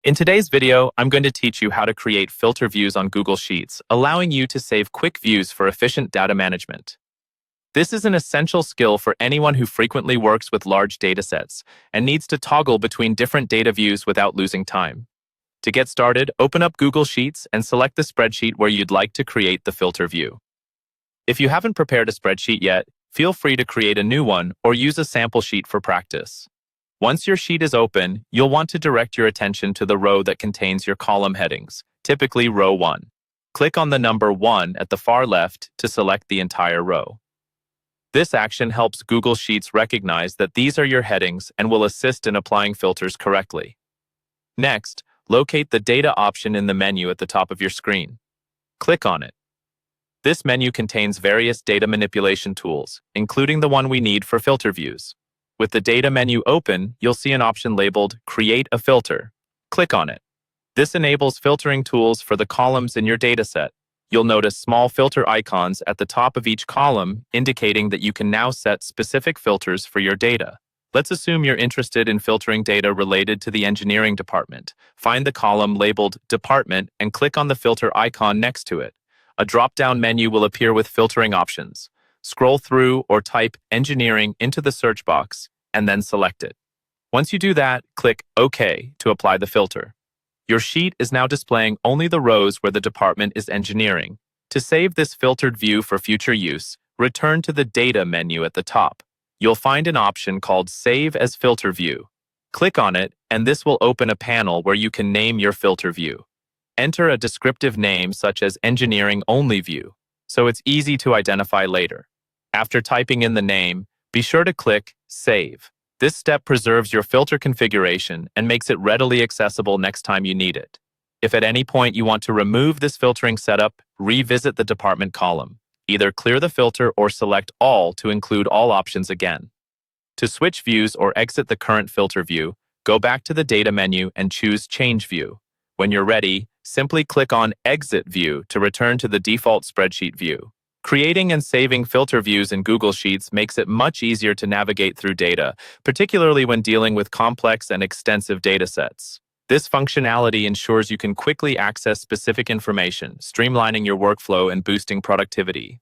In today's video, I'm going to teach you how to create filter views on Google Sheets, allowing you to save quick views for efficient data management. This is an essential skill for anyone who frequently works with large datasets and needs to toggle between different data views without losing time. To get started, open up Google Sheets and select the spreadsheet where you'd like to create the filter view. If you haven't prepared a spreadsheet yet, feel free to create a new one or use a sample sheet for practice. Once your sheet is open, you'll want to direct your attention to the row that contains your column headings, typically row 1. Click on the number 1 at the far left to select the entire row. This action helps Google Sheets recognize that these are your headings and will assist in applying filters correctly. Next, locate the Data option in the menu at the top of your screen. Click on it. This menu contains various data manipulation tools, including the one we need for filter views. With the Data menu open, you'll see an option labeled Create a Filter. Click on it. This enables filtering tools for the columns in your dataset. You'll notice small filter icons at the top of each column, indicating that you can now set specific filters for your data. Let's assume you're interested in filtering data related to the engineering department. Find the column labeled Department and click on the filter icon next to it. A drop-down menu will appear with filtering options. Scroll through or type Engineering into the search box and then select it. Once you do that, click OK to apply the filter. Your sheet is now displaying only the rows where the department is engineering. To save this filtered view for future use, return to the Data menu at the top. You'll find an option called Save as Filter View. Click on it, and this will open a panel where you can name your filter view. Enter a descriptive name such as Engineering Only View, so it's easy to identify later. After typing in the name, be sure to click Save. This step preserves your filter configuration and makes it readily accessible next time you need it. If at any point you want to remove this filtering setup, revisit the department column. Either clear the filter or select All to include all options again. To switch views or exit the current filter view, go back to the Data menu and choose Change View. When you're ready, simply click on Exit View to return to the default spreadsheet view. Creating and saving filter views in Google Sheets makes it much easier to navigate through data, particularly when dealing with complex and extensive datasets. This functionality ensures you can quickly access specific information, streamlining your workflow and boosting productivity.